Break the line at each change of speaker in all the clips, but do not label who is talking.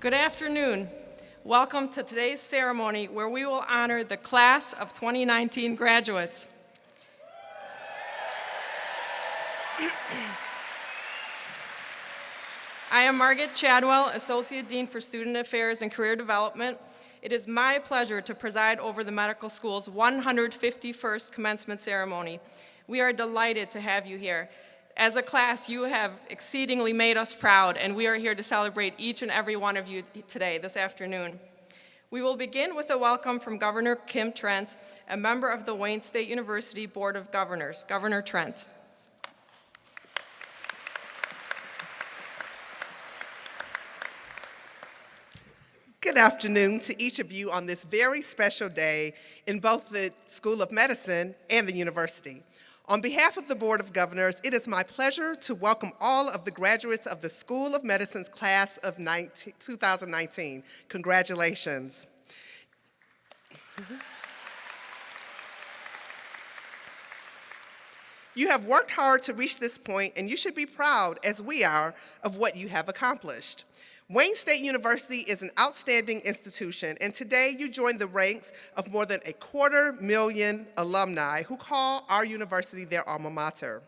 Good afternoon. Welcome to today's ceremony where we will honor the class of 2019 graduates. I am Margaret Chadwell, Associate Dean for Student Affairs and Career Development. It is my pleasure to preside over the medical school's 151st commencement ceremony. We are delighted to have you here. As a class, you have exceedingly made us proud, and we are here to celebrate each and every one of you today, this afternoon. We will begin with a welcome from Governor Kim Trent, a member of the Wayne State University Board of Governors. Governor Trent.
Good afternoon to each of you on this very special day in both the School of Medicine and the university. On behalf of the Board of Governors, it is my pleasure to welcome all of the graduates of the School of Medicine's class of 2019. Congratulations. You have worked hard to reach this point, and you should be proud, as we are, of what you have accomplished. Wayne State University is an outstanding institution, and today you join the ranks of more than 250,000 alumni who call our university their alma mater.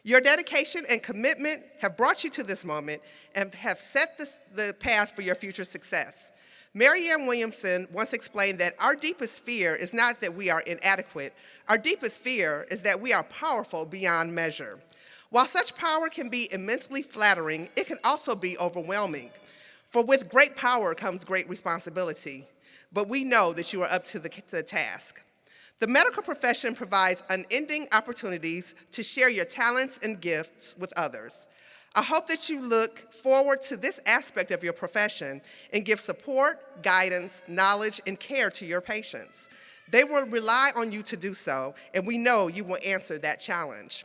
Your dedication and commitment have brought you to this moment and have set the path for your future success. Marianne Williamson once explained that our deepest fear is not that we are inadequate. Our deepest fear is that we are powerful beyond measure. While such power can be immensely flattering, it can also be overwhelming. For with great power comes great responsibility, but we know that you are up to the task. The medical profession provides unending opportunities to share your talents and gifts with others. I hope that you look forward to this aspect of your profession and give support, guidance, knowledge, and care to your patients. They will rely on you to do so, and we know you will answer that challenge.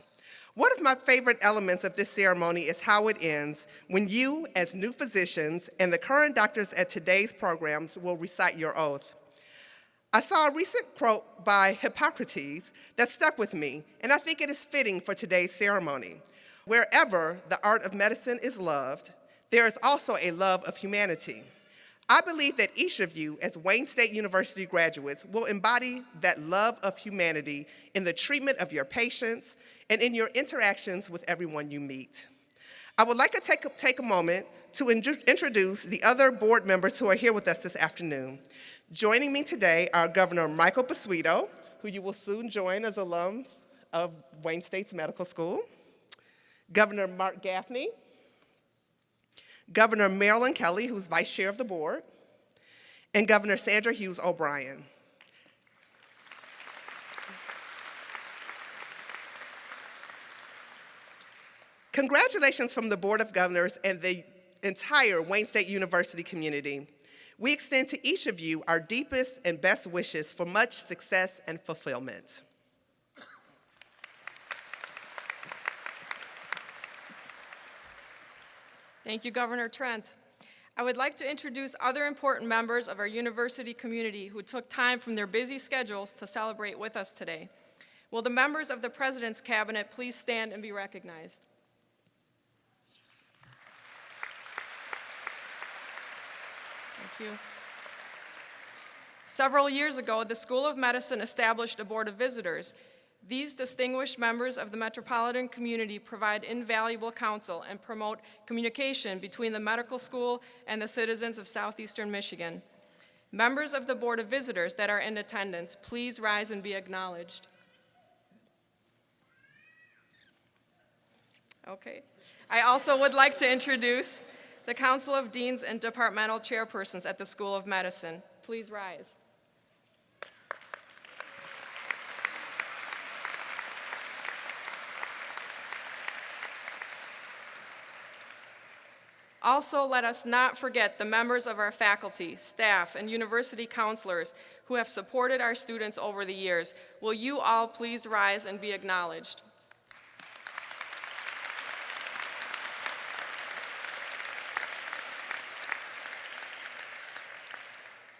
One of my favorite elements of this ceremony is how it ends when you, as new physicians, and the current doctors at today's programs will recite your oath. I saw a recent quote by Hippocrates that stuck with me, and I think it is fitting for today's ceremony. Wherever the art of medicine is loved, there is also a love of humanity. I believe that each of you, as Wayne State University graduates, will embody that love of humanity in the treatment of your patients and in your interactions with everyone you meet. I would like to take a moment to introduce the other board members who are here with us this afternoon. Joining me today are Governor Michael Basuito, who you will soon join as alums of Wayne State's Medical School, Governor Mark Gaffney, Governor Marilyn Kelly, who's Vice Chair of the Board, and Governor Sandra Hughes O'Brien. Congratulations from the Board of Governors and the entire Wayne State University community. We extend to each of you our deepest and best wishes for much success and fulfillment.
Thank you, Governor Trent. I would like to introduce other important members of our university community who took time from their busy schedules to celebrate with us today. Will the members of the President's Cabinet please stand and be recognized? Thank you. Several years ago, the School of Medicine established a Board of Visitors. These distinguished members of the metropolitan community provide invaluable counsel and promote communication between the medical school and the citizens of southeastern Michigan. Members of the Board of Visitors that are in attendance, please rise and be acknowledged. Okay. I also would like to introduce the Council of Deans and Departmental Chairpersons at the School of Medicine. Please rise. Also, let us not forget the members of our faculty, staff, and university counselors who have supported our students over the years. Will you all please rise and be acknowledged?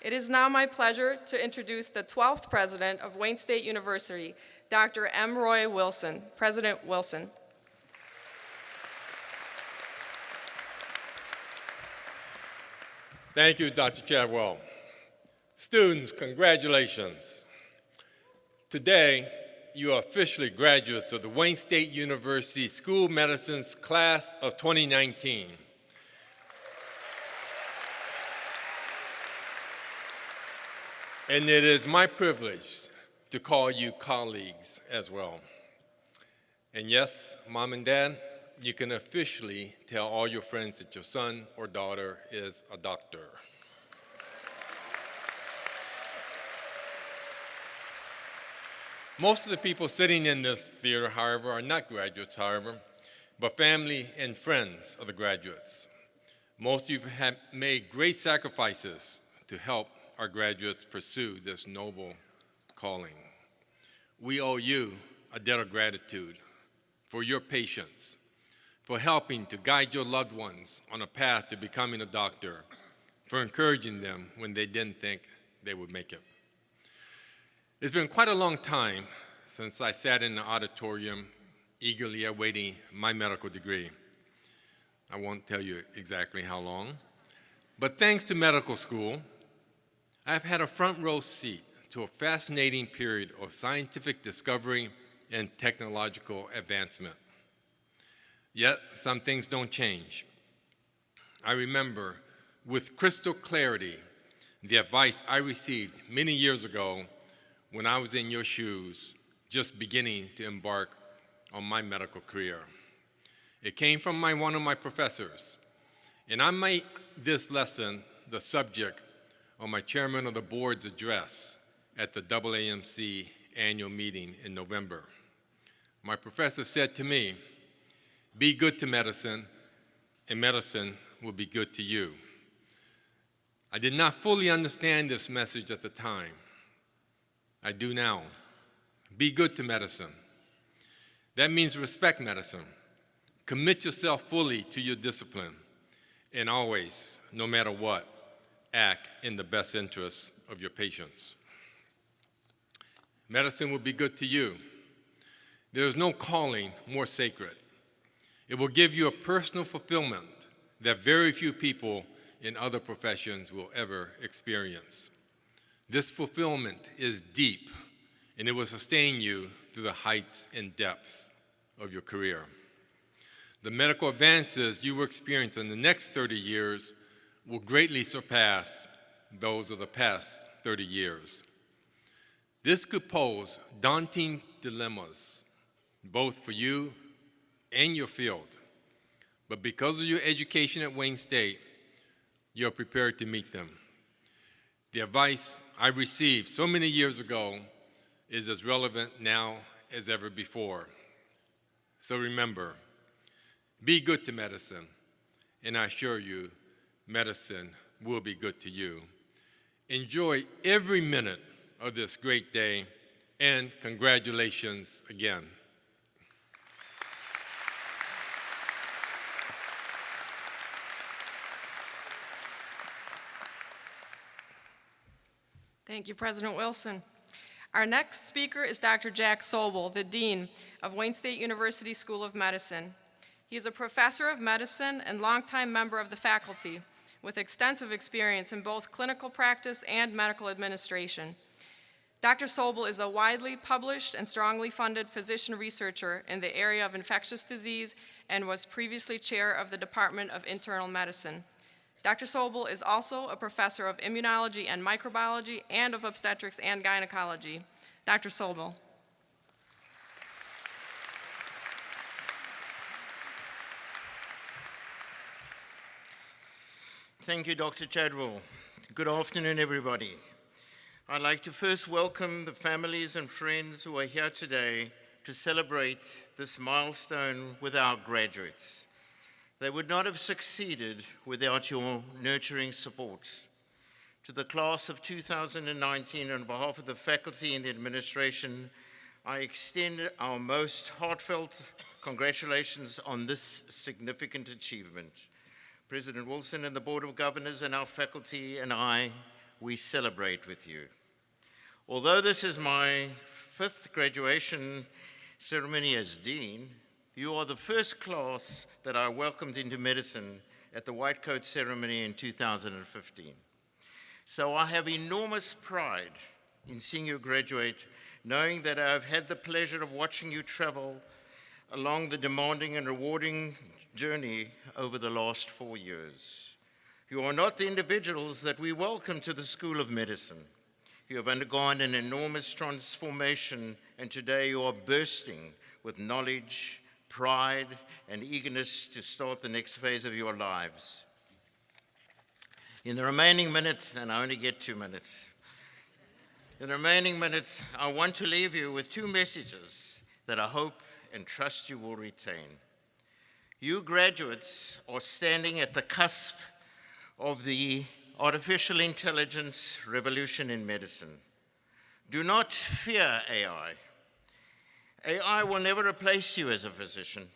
It is now my pleasure to introduce the 12th president of Wayne State University, Dr. M. Roy Wilson. President Wilson.
Thank you, Dr. Chadwell. Students, congratulations. Today, you are officially graduates of the Wayne State University School of Medicine's class of 2019. And it is my privilege to call you colleagues as well. And yes, Mom and Dad, you can officially tell all your friends that your son or daughter is a doctor. Most of the people sitting in this theater, however, are not graduates, however, but family and friends of the graduates. Most of you have made great sacrifices to help our graduates pursue this noble calling. We owe you a debt of gratitude for your patience, for helping to guide your loved ones on a path to becoming a doctor, for encouraging them when they didn't think they would make it. It's been quite a long time since I sat in the auditorium eagerly awaiting my medical degree. I won't tell you exactly how long, but thanks to medical school, I've had a front row seat to a fascinating period of scientific discovery and technological advancement. Yet, some things don't change. I remember with crystal clarity the advice I received many years ago when I was in your shoes, just beginning to embark on my medical career. It came from one of my professors, and I made this lesson the subject of my chairman of the board's address at the AAMC annual meeting in November. My professor said to me, "Be good to medicine, and medicine will be good to you." I did not fully understand this message at the time. I do now. Be good to medicine. That means respect medicine. Commit yourself fully to your discipline, and always, no matter what, act in the best interests of your patients. Medicine will be good to you. There is no calling more sacred. It will give you a personal fulfillment that very few people in other professions will ever experience. This fulfillment is deep, and it will sustain you through the heights and depths of your career. The medical advances you will experience in the next 30 years will greatly surpass those of the past 30 years. This could pose daunting dilemmas, both for you and your field. But because of your education at Wayne State, you're prepared to meet them. The advice I received so many years ago is as relevant now as ever before. So remember, be good to medicine, and I assure you, medicine will be good to you. Enjoy every minute of this great day, and congratulations again.
Thank you, President Wilson. Our next speaker is Dr. Jack Sobel, the Dean of Wayne State University School of Medicine. He is a professor of medicine and longtime member of the faculty with extensive experience in both clinical practice and medical administration. Dr. Sobel is a widely published and strongly funded physician researcher in the area of infectious disease and was previously chair of the Department of Internal Medicine. Dr. Sobel is also a professor of immunology and microbiology and of obstetrics and gynecology. Dr. Sobel.
Thank you, Dr. Chadwell. Good afternoon, everybody. I'd like to first welcome the families and friends who are here today to celebrate this milestone with our graduates. They would not have succeeded without your nurturing support. To the class of 2019, on behalf of the faculty and the administration, I extend our most heartfelt congratulations on this significant achievement. President Wilson and the Board of Governors and our faculty and I, we celebrate with you. Although this is my 5th graduation ceremony as Dean, you are the first class that I welcomed into medicine at the White Coat ceremony in 2015. So I have enormous pride in seeing you graduate, knowing that I've had the pleasure of watching you travel along the demanding and rewarding journey over the last 4 years. You are not the individuals that we welcome to the School of Medicine. You have undergone an enormous transformation, and today you are bursting with knowledge, pride, and eagerness to start the next phase of your lives. In the remaining minutes, and I only get 2 minutes, in the remaining minutes, I want to leave you with 2 messages that I hope and trust you will retain. You graduates are standing at the cusp of the artificial intelligence revolution in medicine. Do not fear AI. AI will never replace you as a physician.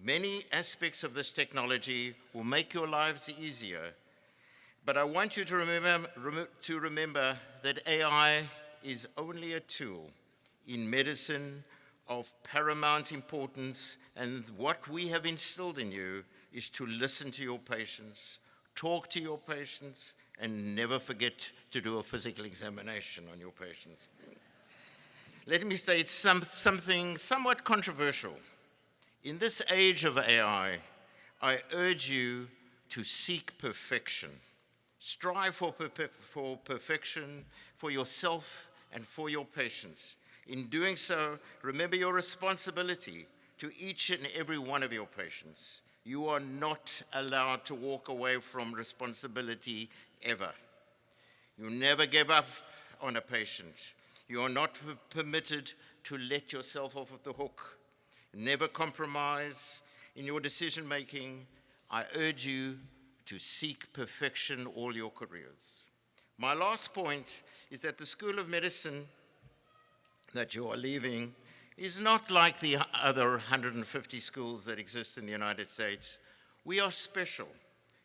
Many aspects of this technology will make your lives easier, but I want you to remember that AI is only a tool in medicine of paramount importance, and what we have instilled in you is to listen to your patients, talk to your patients, and never forget to do a physical examination on your patients. Let me state something somewhat controversial. In this age of AI, I urge you to seek perfection. Strive for perfection for yourself and for your patients. In doing so, remember your responsibility to each and every one of your patients. You are not allowed to walk away from responsibility ever. You never give up on a patient. You are not permitted to let yourself off the hook. Never compromise in your decision making. I urge you to seek perfection all your careers. My last point is that the School of Medicine that you are leaving is not like the other 150 schools that exist in the United States. We are special.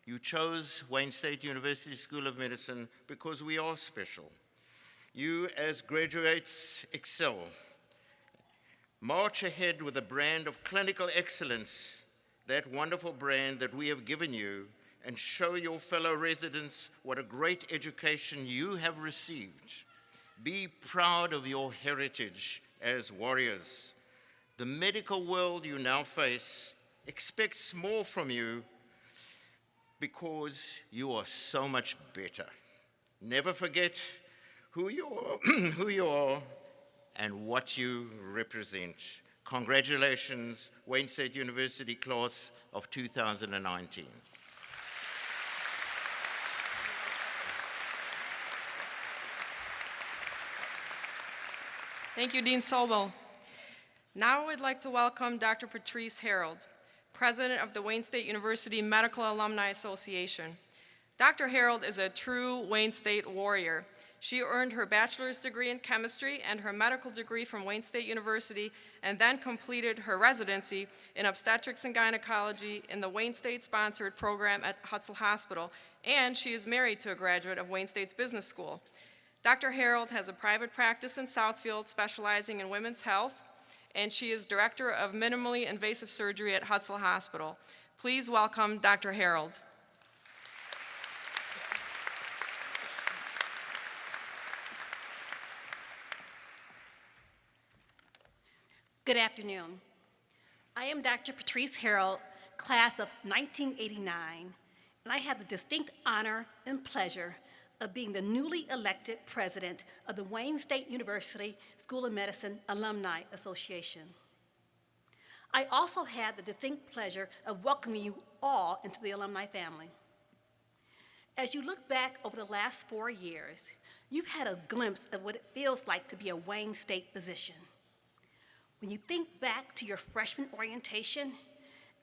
You chose Wayne State University School of Medicine because we are special. You as graduates excel. March ahead with a brand of clinical excellence, that wonderful brand that we have given you, and show your fellow residents what a great education you have received. Be proud of your heritage as warriors. The medical world you now face expects more from you because you are so much better. Never forget who you are and what you represent. Congratulations, Wayne State University class of 2019.
Thank you, Dean Sobel. Now I would like to welcome Dr. Patrice Harold, President of the Wayne State University Medical Alumni Association. Dr. Harold is a true Wayne State warrior. She earned her bachelor's degree in chemistry and her medical degree from Wayne State University, and then completed her residency in obstetrics and gynecology in the Wayne State-sponsored program at Hutzel Hospital, and she is married to a graduate of Wayne State's Business School. Dr. Harold has a private practice in Southfield specializing in women's health, and she is Director of Minimally Invasive Surgery at Hutzel Hospital. Please welcome Dr. Harold.
Good afternoon. I am Dr. Patrice Harold, class of 1989, and I have the distinct honor and pleasure of being the newly elected president of the Wayne State University School of Medicine Alumni Association. I also had the distinct pleasure of welcoming you all into the alumni family. As you look back over the last 4 years, you've had a glimpse of what it feels like to be a Wayne State physician. When you think back to your freshman orientation,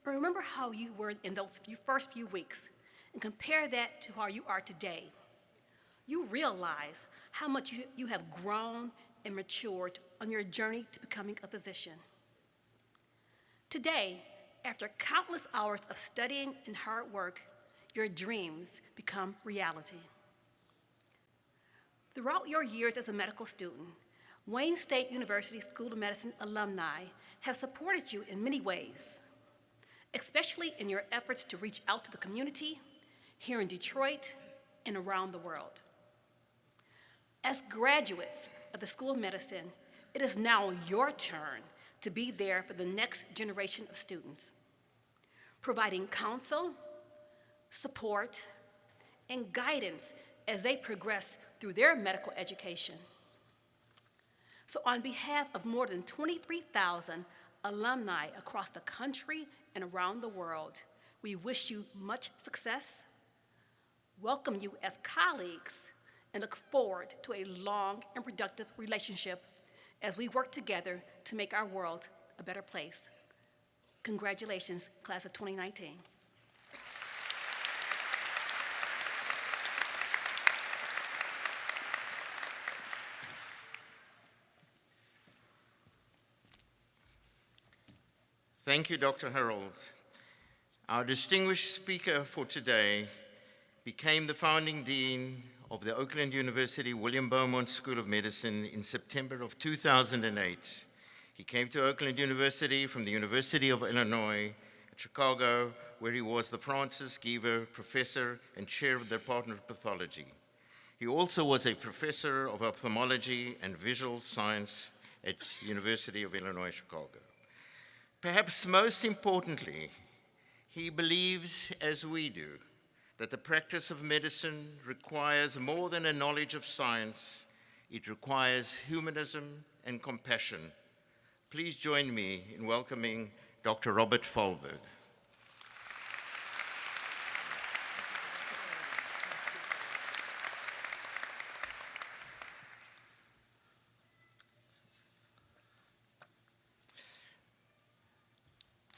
remember how you were in those first few weeks, and compare that to how you are today. You realize how much you have grown and matured on your journey to becoming a physician. Today, after countless hours of studying and hard work, your dreams become reality. Throughout your years as a medical student, Wayne State University School of Medicine alumni have supported you in many ways. especially in your efforts to reach out to the community here in Detroit and around the world. As graduates of the School of Medicine, it is now your turn to be there for the next generation of students, providing counsel, support, and guidance as they progress through their medical education. So on behalf of more than 23,000 alumni across the country and around the world, we wish you much success, welcome you as colleagues, and look forward to a long and productive relationship as we work together to make our world a better place. Congratulations, class of 2019.
Thank you, Dr. Harold. Our distinguished speaker for today became the founding dean of the Oakland University William Beaumont School of Medicine in September of 2008. He came to Oakland University from the University of Illinois at Chicago, where he was the Francis Giever Professor and Chair of the Department of Pathology. He also was a Professor of Ophthalmology and Visual Science at University of Illinois, Chicago. Perhaps most importantly, he believes, as we do, that the practice of medicine requires more than a knowledge of science. It requires humanism and compassion. Please join me in welcoming Dr. Robert Falberg.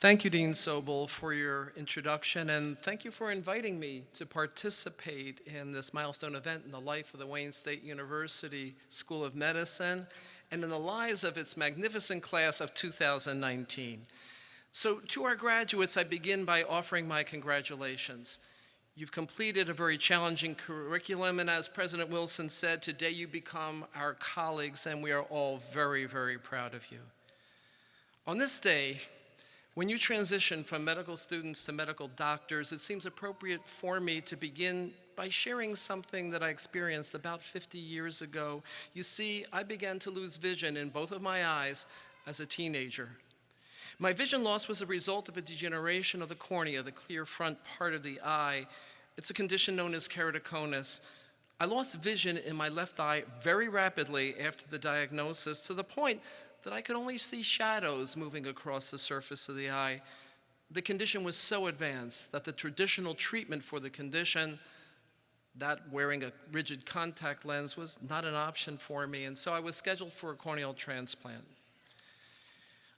Thank you, Dean Sobel, for your introduction, and thank you for inviting me to participate in this milestone event in the life of the Wayne State University School of Medicine and in the lives of its magnificent class of 2019. So to our graduates, I begin by offering my congratulations. You've completed a very challenging curriculum, and as President Wilson said, today you become our colleagues, and we are all very, very proud of you. On this day, when you transition from medical students to medical doctors, it seems appropriate for me to begin by sharing something that I experienced about 50 years ago. You see, I began to lose vision in both of my eyes as a teenager. My vision loss was a result of a degeneration of the cornea, the clear front part of the eye. It's a condition known as keratoconus. I lost vision in my left eye very rapidly after the diagnosis, to the point that I could only see shadows moving across the surface of the eye. The condition was so advanced that the traditional treatment for the condition, that wearing a rigid contact lens, was not an option for me, and so I was scheduled for a corneal transplant.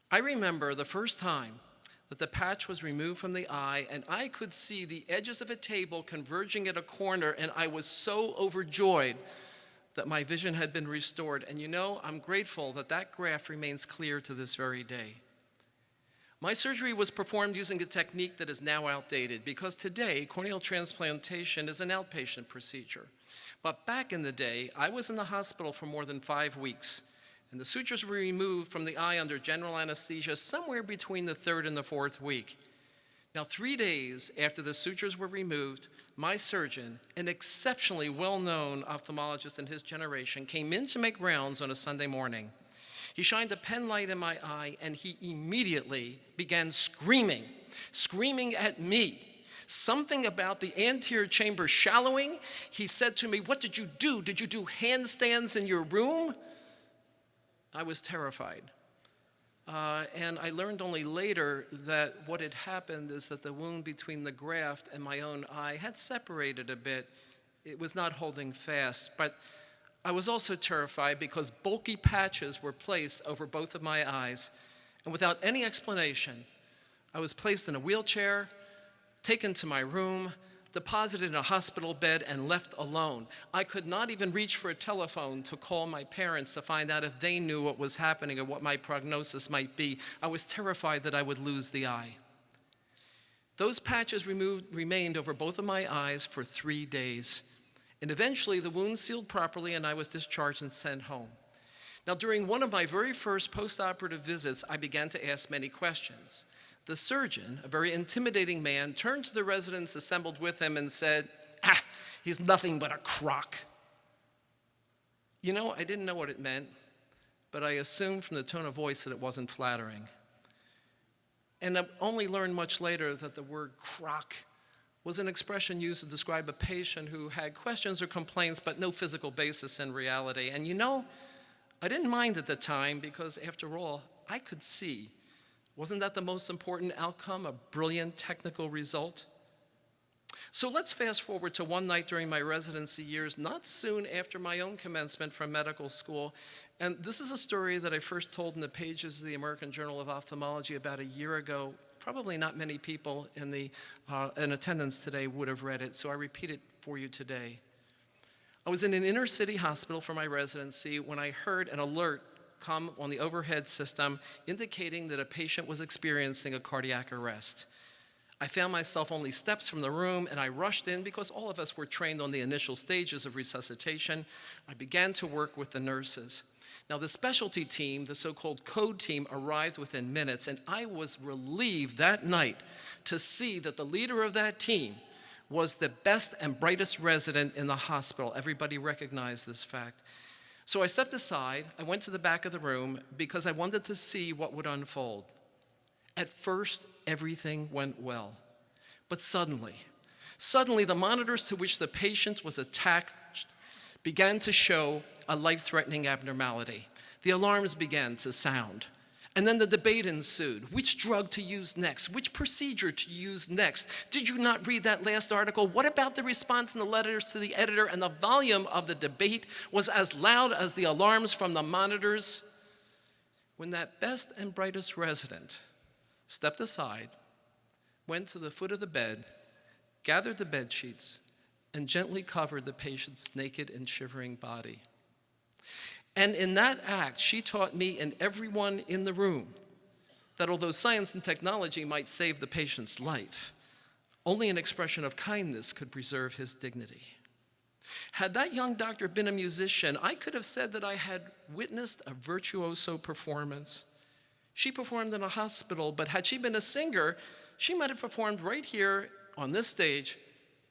I remember the first time that the patch was removed from the eye and I could see the edges of a table converging at a corner, and I was so overjoyed that my vision had been restored. And you know, I'm grateful that that graft remains clear to this very day. My surgery was performed using a technique that is now outdated, because today corneal transplantation is an outpatient procedure. But back in the day, I was in the hospital for more than 5 weeks, and the sutures were removed from the eye under general anesthesia somewhere between the 3rd and the 4th week. Now, 3 days after the sutures were removed, my surgeon, an exceptionally well-known ophthalmologist in his generation, came in to make rounds on a Sunday morning. He shined a pen light in my eye, and he immediately began screaming at me. Something about the anterior chamber shallowing. He said to me, "What did you do? Did you do handstands in your room?" I was terrified. And I learned only later that what had happened is that the wound between the graft and my own eye had separated a bit. It was not holding fast, but I was also terrified because bulky patches were placed over both of my eyes, and without any explanation, I was placed in a wheelchair, taken to my room, deposited in a hospital bed, and left alone. I could not even reach for a telephone to call my parents to find out if they knew what was happening or what my prognosis might be. I was terrified that I would lose the eye. Those patches remained over both of my eyes for 3 days. And eventually the wound sealed properly and I was discharged and sent home. Now, during one of my very first postoperative visits, I began to ask many questions. The surgeon, a very intimidating man, turned to the residents assembled with him and said, "Ah, he's nothing but a crock." You know, I didn't know what it meant, but I assumed from the tone of voice that it wasn't flattering. And I only learned much later that the word crock was an expression used to describe a patient who had questions or complaints, but no physical basis in reality. And you know, I didn't mind at the time because, after all, I could see. Wasn't that the most important outcome, a brilliant technical result? So let's fast forward to one night during my residency years, not soon after my own commencement from medical school. And this is a story that I first told in the pages of the American Journal of Ophthalmology about a year ago. Probably not many people in attendance today would have read it, so I repeat it for you today. I was in an inner city hospital for my residency when I heard an alert come on the overhead system indicating that a patient was experiencing a cardiac arrest. I found myself only steps from the room, and I rushed in because all of us were trained on the initial stages of resuscitation. I began to work with the nurses. Now, the specialty team, the so-called code team, arrived within minutes, and I was relieved that night to see that the leader of that team was the best and brightest resident in the hospital. Everybody recognized this fact. So I stepped aside, I went to the back of the room because I wanted to see what would unfold. At first, everything went well. But suddenly, the monitors to which the patient was attached began to show a life-threatening abnormality. The alarms began to sound. And then the debate ensued. Which drug to use next? Which procedure to use next? Did you not read that last article? What about the response in the letters to the editor? And the volume of the debate was as loud as the alarms from the monitors. When that best and brightest resident stepped aside, went to the foot of the bed, gathered the bed sheets, and gently covered the patient's naked and shivering body. And in that act, she taught me and everyone in the room that although science and technology might save the patient's life, only an expression of kindness could preserve his dignity. Had that young doctor been a musician, I could have said that I had witnessed a virtuoso performance. She performed in a hospital, but had she been a singer, she might have performed right here on this stage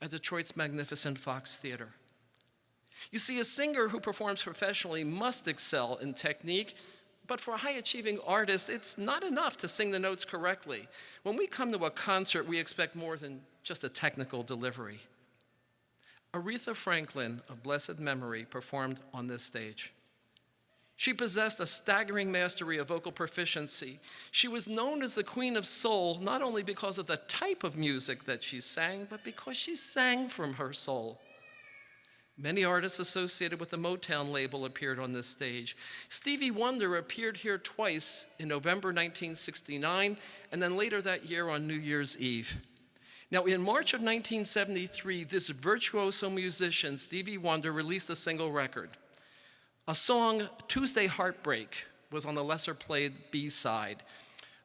at Detroit's magnificent Fox Theater. You see, a singer who performs professionally must excel in technique, but for a high-achieving artist, it's not enough to sing the notes correctly. When we come to a concert, we expect more than just a technical delivery. Aretha Franklin, of blessed memory, performed on this stage. She possessed a staggering mastery of vocal proficiency. She was known as the Queen of Soul, not only because of the type of music that she sang, but because she sang from her soul. Many artists associated with the Motown label appeared on this stage. Stevie Wonder appeared here twice in November 1969, and then later that year on New Year's Eve. Now, in March of 1973, this virtuoso musician, Stevie Wonder, released a single record. A song, Tuesday Heartbreak, was on the lesser-played B-side.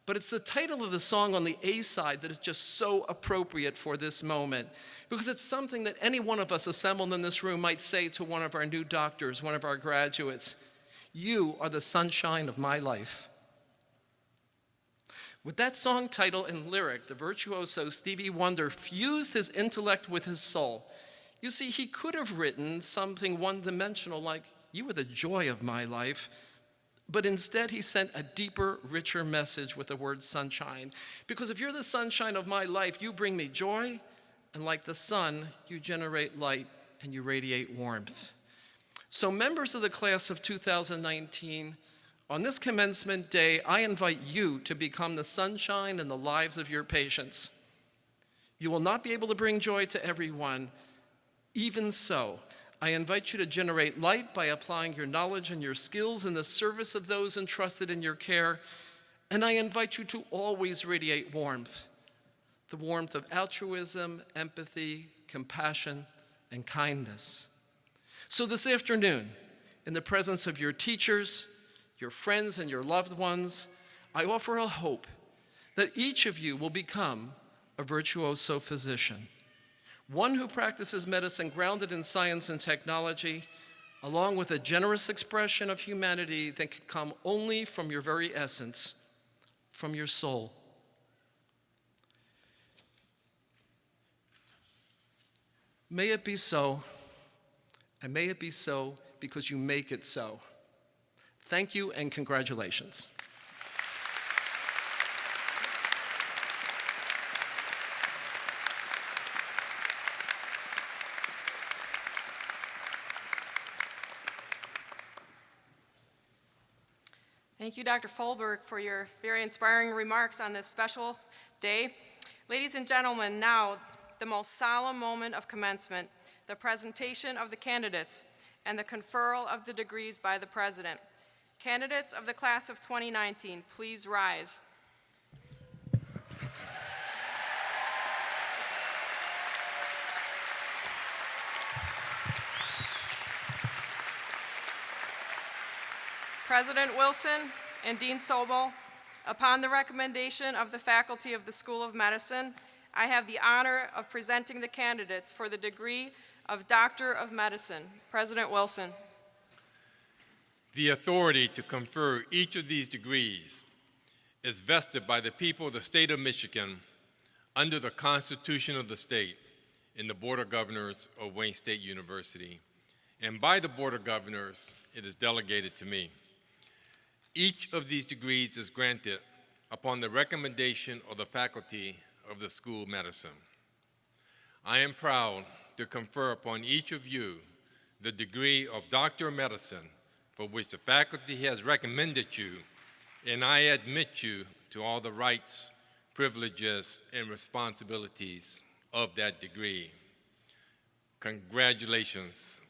But it's the title of the song on the A-side that is just so appropriate for this moment, because it's something that any one of us assembled in this room might say to one of our new doctors, one of our graduates. You are the sunshine of my life. With that song title and lyric, the virtuoso Stevie Wonder fused his intellect with his soul. You see, he could have written something one-dimensional like, you are the joy of my life, but instead he sent a deeper, richer message with the word sunshine. Because if you're the sunshine of my life, you bring me joy, and like the sun, you generate light and you radiate warmth. So members of the class of 2019, on this commencement day, I invite you to become the sunshine in the lives of your patients. You will not be able to bring joy to everyone. Even so, I invite you to generate light by applying your knowledge and your skills in the service of those entrusted in your care. And I invite you to always radiate warmth, the warmth of altruism, empathy, compassion, and kindness. So this afternoon, in the presence of your teachers, your friends, and your loved ones, I offer a hope that each of you will become a virtuoso physician. One who practices medicine grounded in science and technology, along with a generous expression of humanity that can come only from your very essence, from your soul. May it be so, and may it be so because you make it so. Thank you and congratulations.
Thank you, Dr. Folberg, for your very inspiring remarks on this special day. Ladies and gentlemen, now the most solemn moment of commencement, the presentation of the candidates and the conferral of the degrees by the President. Candidates of the class of 2019, please rise. President Wilson and Dean Sobel, upon the recommendation of the faculty of the School of Medicine, I have the honor of presenting the candidates for the degree of Doctor of Medicine. President Wilson.
The authority to confer each of these degrees is vested by the people of the state of Michigan under the Constitution of the state in the Board of Governors of Wayne State University, and by the Board of Governors, it is delegated to me. Each of these degrees is granted upon the recommendation of the faculty of the School of Medicine. I am proud to confer upon each of you the degree of Doctor of Medicine for which the faculty has recommended you, and I admit you to all the rights, privileges, and responsibilities of that degree. Congratulations.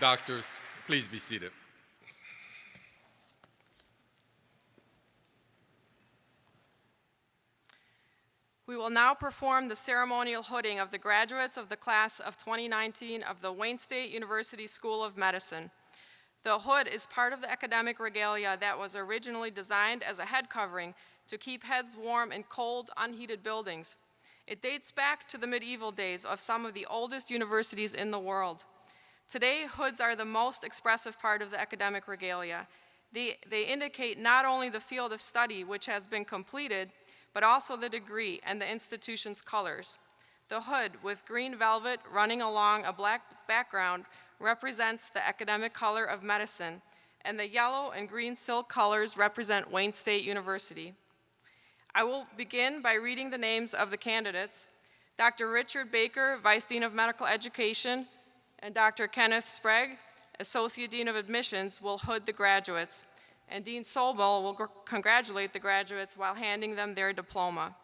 Doctors, please be seated.
We will now perform the ceremonial hooding of the graduates of the class of 2019 of the Wayne State University School of Medicine. The hood is part of the academic regalia that was originally designed as a head covering to keep heads warm in cold, unheated buildings. It dates back to the medieval days of some of the oldest universities in the world. Today, hoods are the most expressive part of the academic regalia. They indicate not only the field of study which has been completed, but also the degree and the institution's colors. The hood, with green velvet running along a black background, represents the academic color of medicine, and the yellow and green silk colors represent Wayne State University. I will begin by reading the names of the candidates. Dr. Richard Baker, Vice Dean of Medical Education, and Dr. Kenneth Sprague, Associate Dean of Admissions, will hood the graduates, and Dean Sobel will congratulate the graduates while handing them their diploma.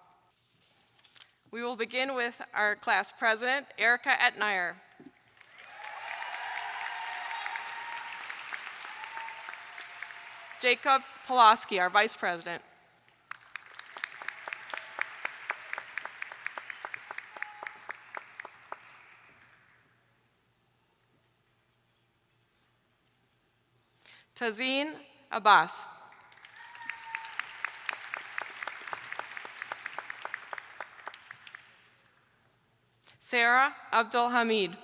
We will begin with our class president, Erica Etnier. Jacob Pulaski, our vice president. Tazeen Abbas. Sarah Abdul Hamid.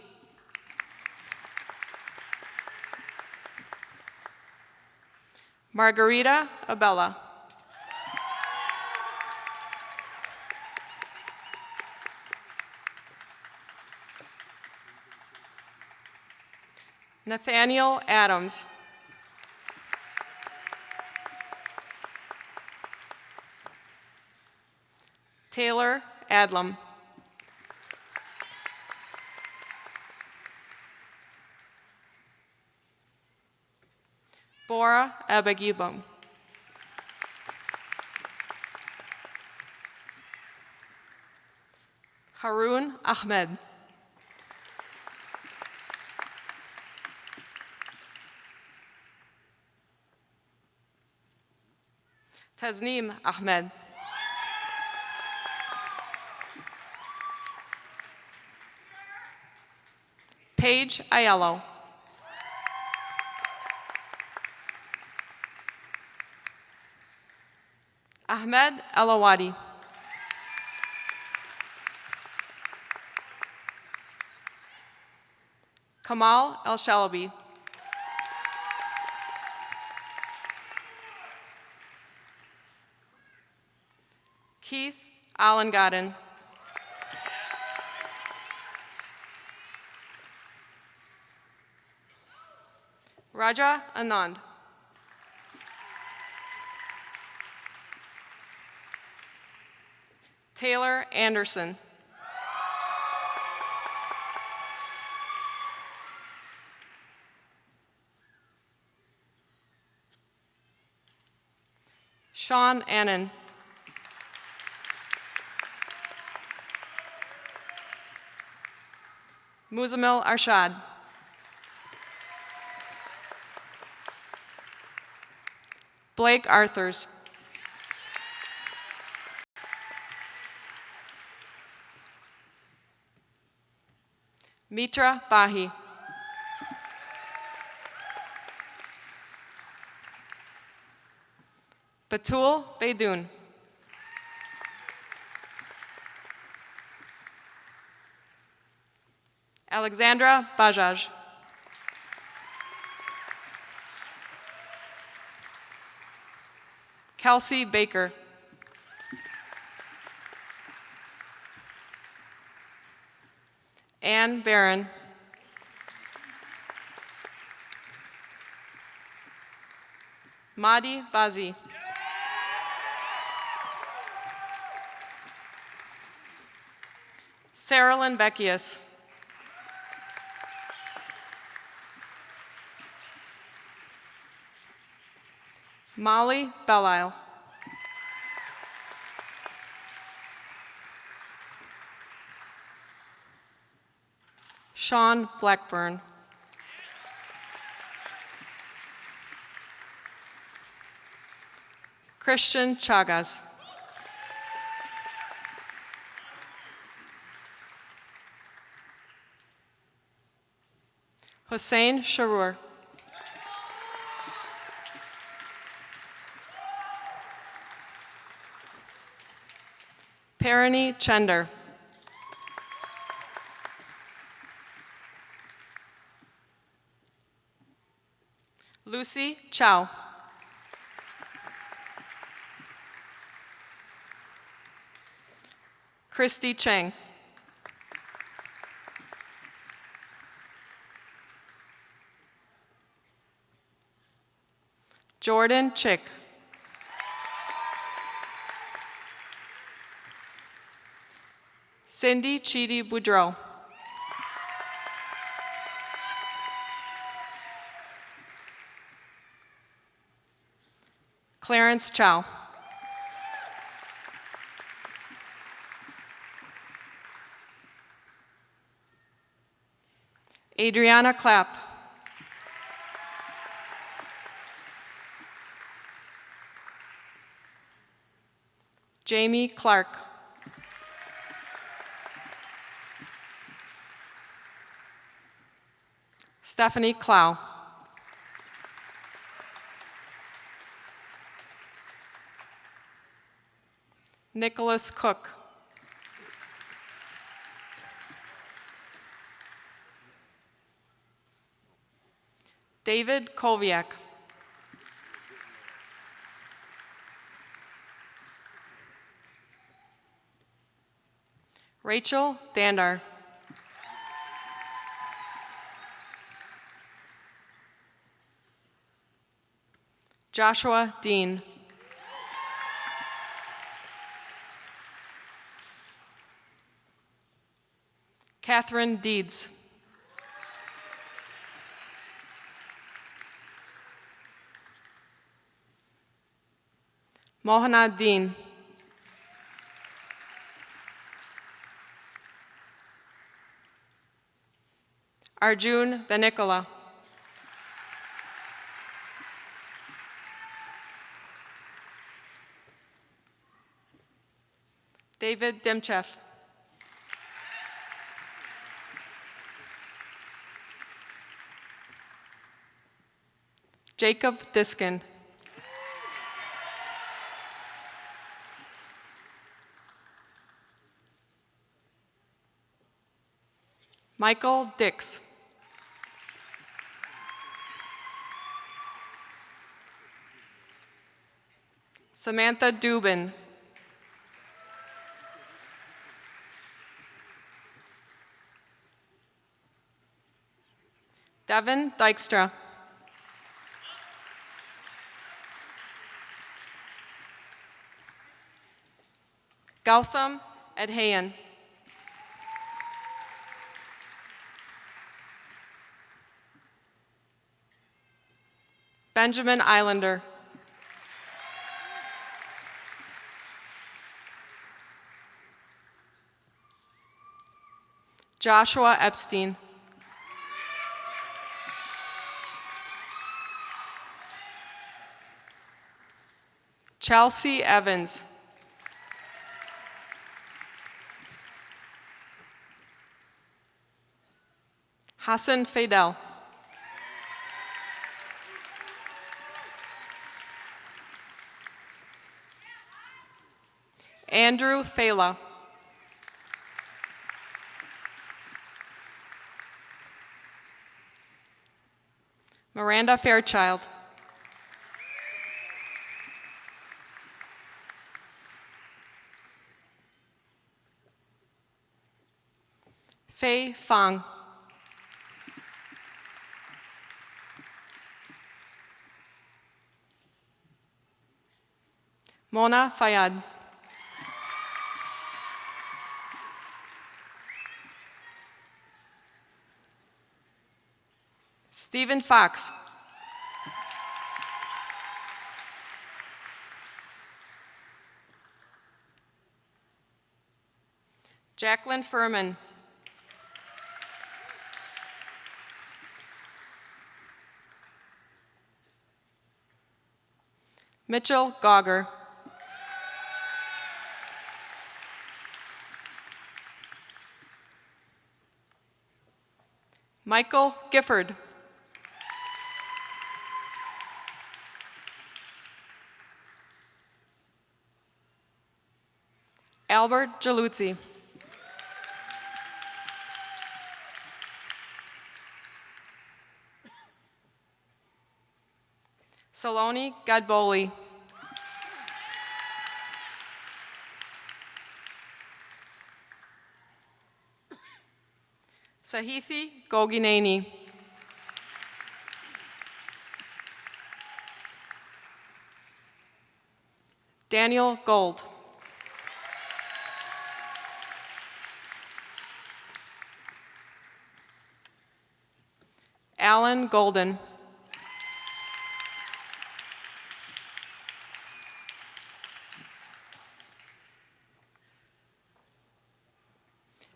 Margarita Abella. Nathaniel Adams. Taylor Adlam. Bora Abagibum. Harun Ahmed. Tasneem Ahmed. Paige Aiello. Ahmed Alawadi. Kamal El Shalabi. Keith Allengaden. Raja Anand. Taylor Anderson. Sean Annan. Muzamil Arshad. Blake Arthurs. Mitra Bahi. Batul Baidoun. Alexandra Bajaj. Kelsey Baker. Ann Barron. Madi Bazi. Sarah Lynn Beckius. Molly Belisle. Sean Blackburn. Christian Chagas. Hussein Sharour. Parani Chender. Lucy Chow. Christy Cheng. Jordan Chick. Cindy Chidi Boudreau. Clarence Chow. Adriana Clapp. Jamie Clark. Stephanie Clow. Nicholas Cook. David Koviak. Rachel Dandar. Joshua Dean. Catherine Deeds. Mohana Dean. Arjun Benikola. David Demchev. Jacob Diskin. Michael Dix. Samantha Dubin. Devin Dykstra. Gautam Adhayan. Benjamin Islander. Joshua Epstein. Chelsea Evans. Hassan Fadel. Andrew Fela. Miranda Fairchild. Fei Fang. Mona Fayad. Stephen Fox. Jacqueline Furman. Mitchell Gauger. Michael Gifford. Albert Jaluzzi. Saloni Gadboli. Sahithi Gogineni. Daniel Gold. Alan Golden.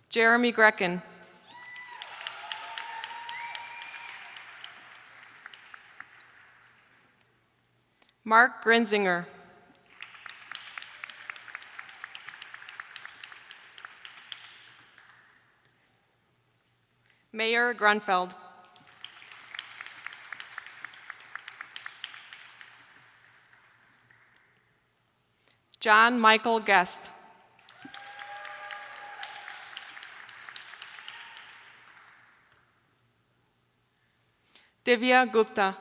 Jeremy Grecken. Mark Grinzinger. Mayor Grunfeld. John Michael Guest. Divya Gupta.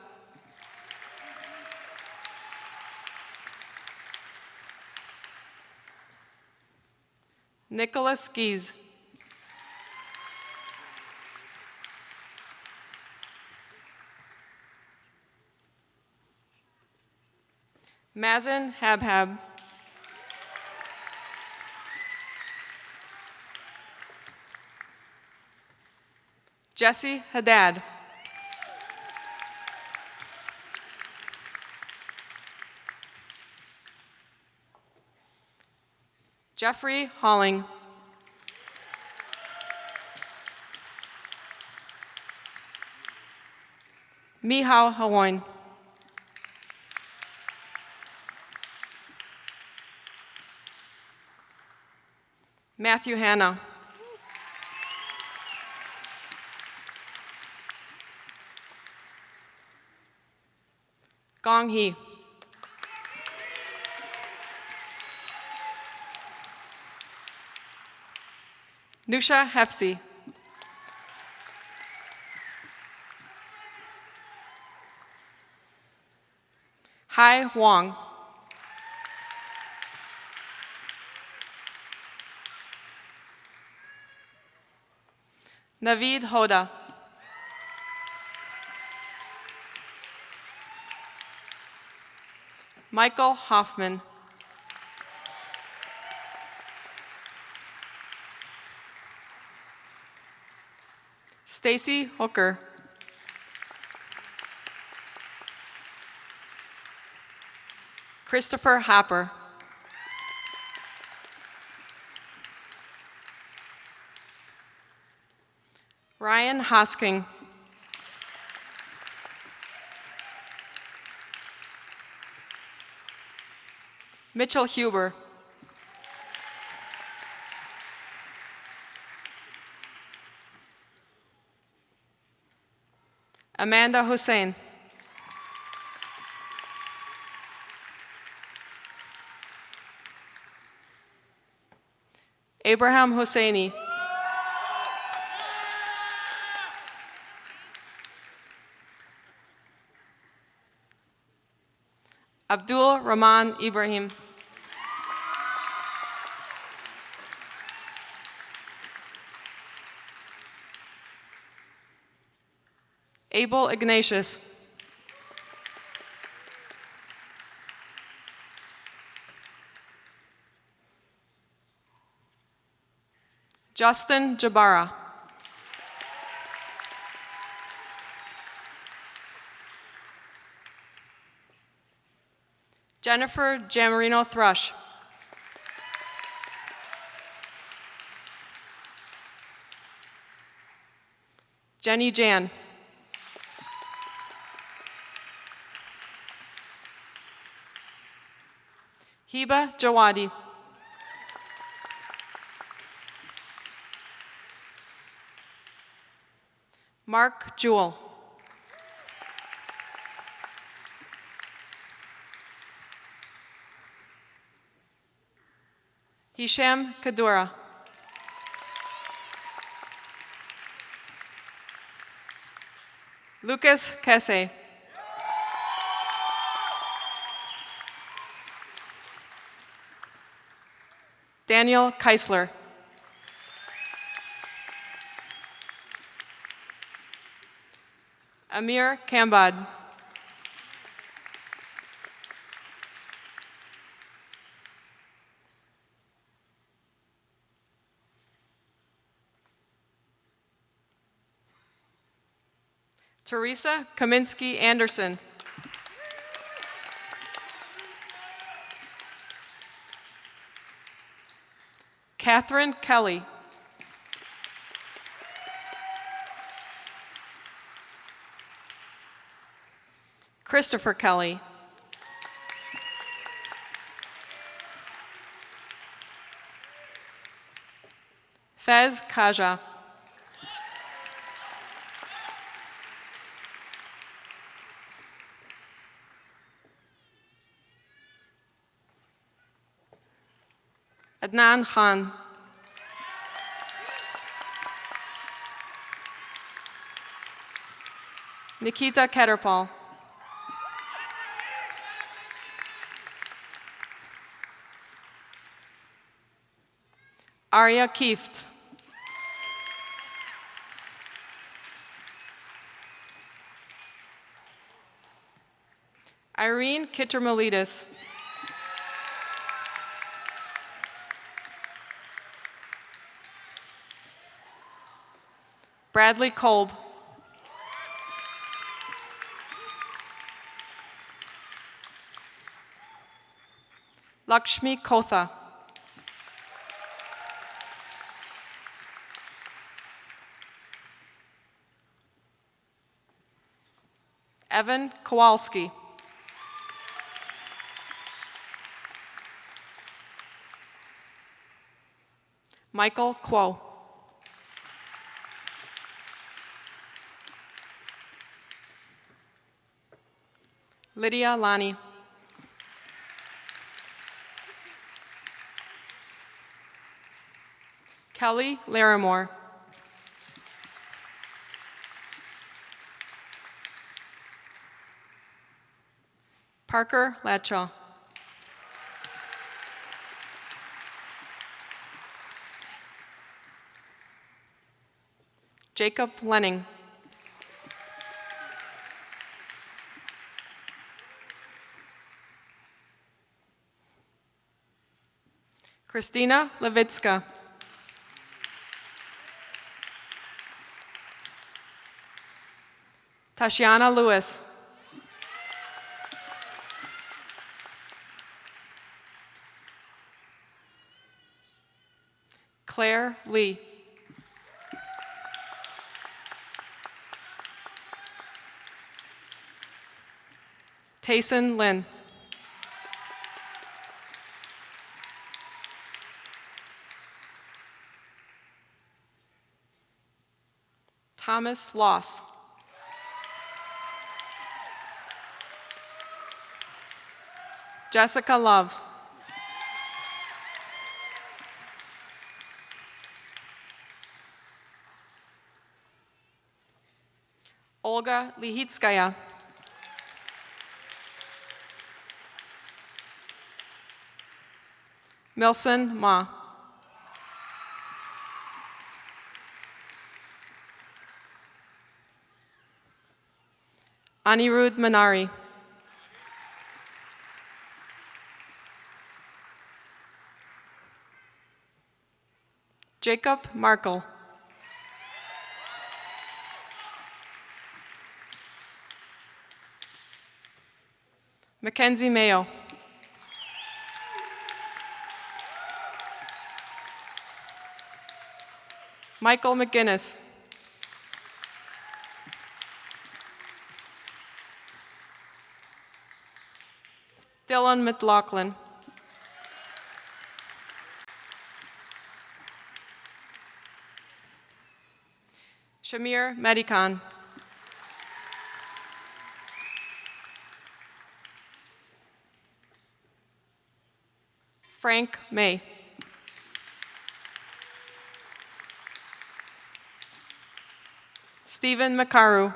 Nicholas Gies. Mazen Habhab. Jesse Haddad. Jeffrey Halling. Mihao Hawoin. Matthew Hanna. Gong Hee. Nusha Hefsi. Hai Huang. Naveed Hoda. Michael Hoffman. Stacy Hooker. Christopher Hopper. Ryan Hosking. Mitchell Huber. Amanda Hussein. Abraham Hosseini. Abdul Rahman Ibrahim. Abel Ignatius. Justin Jabara. Jennifer Jamarino Thrush. Jenny Jan. Hiba Jawadi. Mark Jewell. Hisham Kadura. Lucas Kese. Daniel Keisler. Amir Kambad. Teresa Kaminsky Anderson. Catherine Kelly. Christopher Kelly. Fez Kaja. Adnan Khan. Nikita Ketterpal. Arya Kieft. Irene Kittermalides. Bradley Kolb. Lakshmi Kotha. Evan Kowalski. Michael Quo. Lydia Lani. Kelly Larimore. Parker Latshaw. Jacob Lenning. Christina Levitska. Tashiana Lewis. Claire Lee. Tayson Lin. Thomas Loss. Jessica Love. Olga Lihitskaya. Milson Ma. Anirudh Manari. Jacob Markle. Mackenzie Mayo. Michael McGinnis. Dylan McLaughlin. Shamir Medikan. Frank May. Stephen Makaru.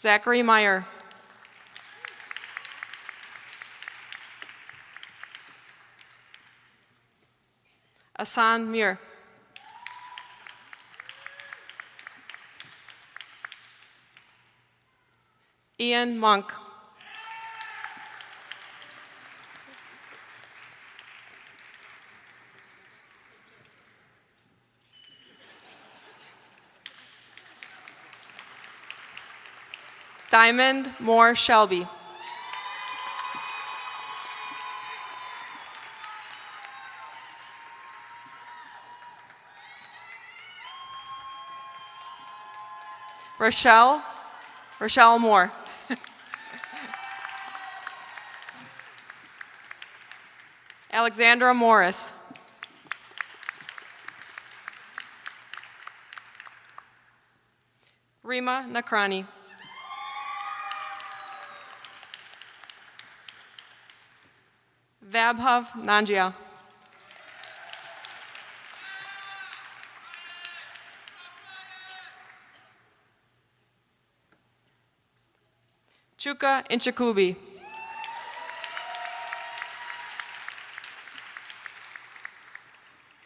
Zachary Meyer. Asan Mir. Ian Monk. Diamond Moore Shelby. Rochelle Moore. Alexandra Morris. Rima Nakrani. Vabhav Nanjia. Chuka Inchakubi.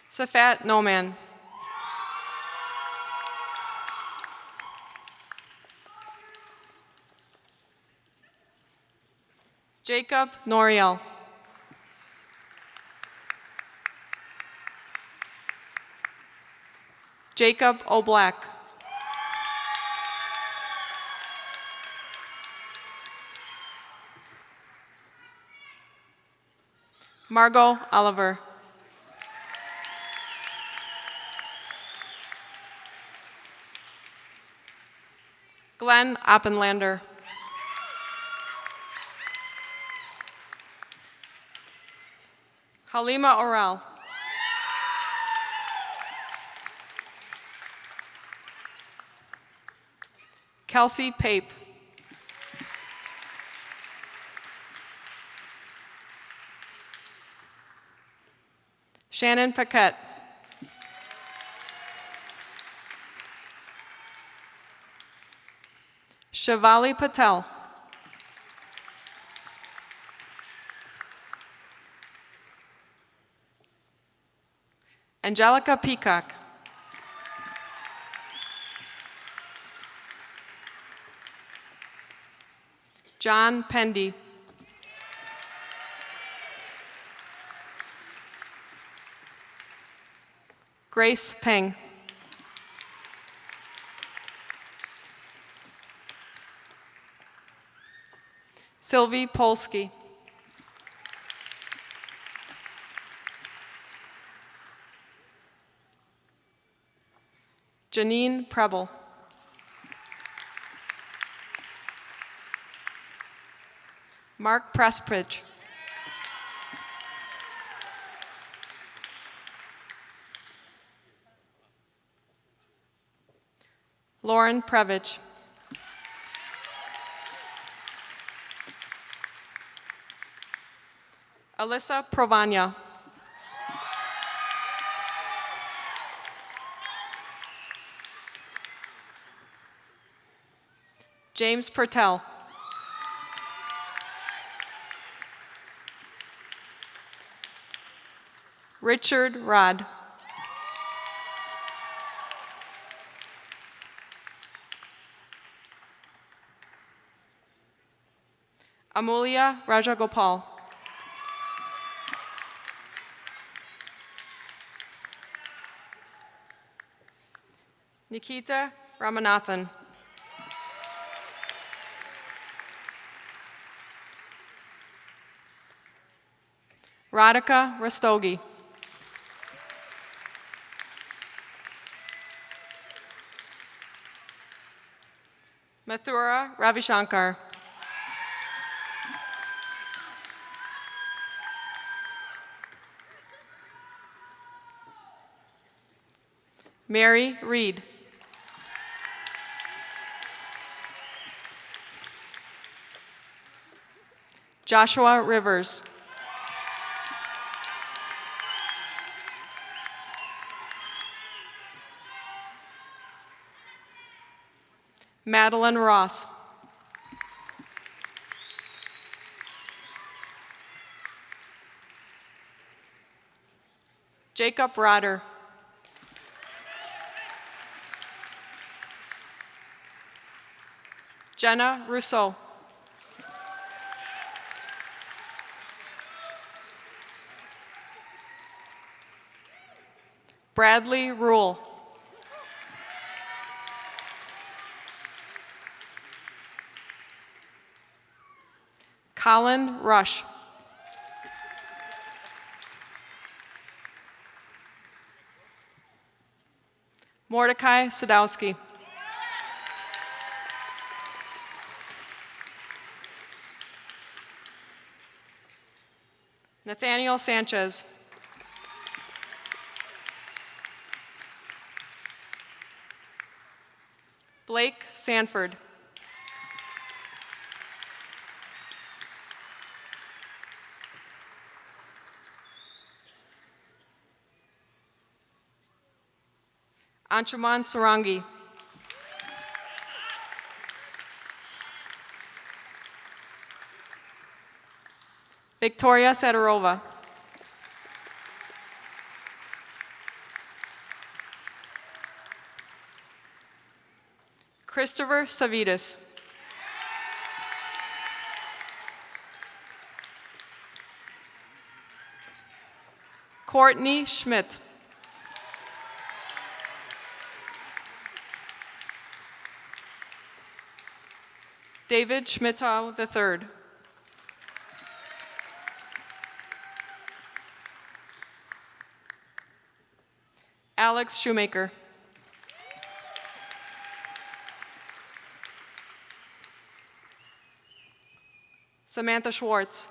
Safat Noman. Jacob Noriel. Jacob O'Black. Margot Oliver. Glenn Oppenlander. Halima Orel. Kelsey Pape. Shannon Paquette. Shivali Patel. Angelica Peacock. John Pendy. Grace Peng. Sylvie Polsky. Janine Preble. Mark Pressbridge. Lauren Previch. Alyssa Provagna. James Pertel. Richard Rod. Amulia Rajagopal. Nikita Ramanathan. Radhika Rastogi. Mathura Ravishankar. Mary Reed. Joshua Rivers. Madeline Ross. Jacob Rotter. Jenna Rousseau. Bradley Rule. Colin Rush. Mordecai Sadowski. Nathaniel Sanchez. Blake Sanford. Anshuman Sarangi. Victoria Sadorova. Christopher Savitas. Courtney Schmidt. David Schmidtau III. Alex Shoemaker. Samantha Schwartz.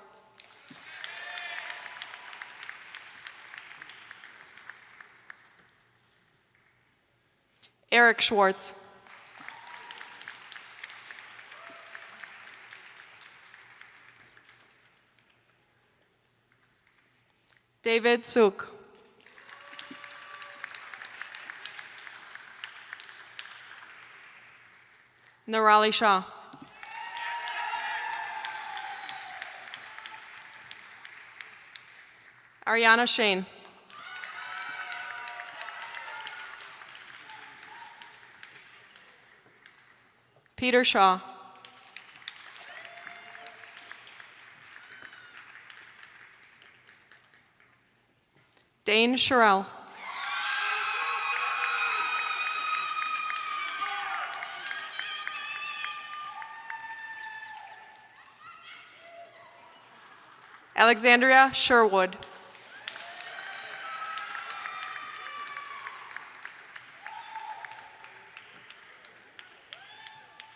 Eric Schwartz. David Suk. Nirali Shah. Ariana Shane. Peter Shaw. Dane Sherrill. Alexandria Sherwood.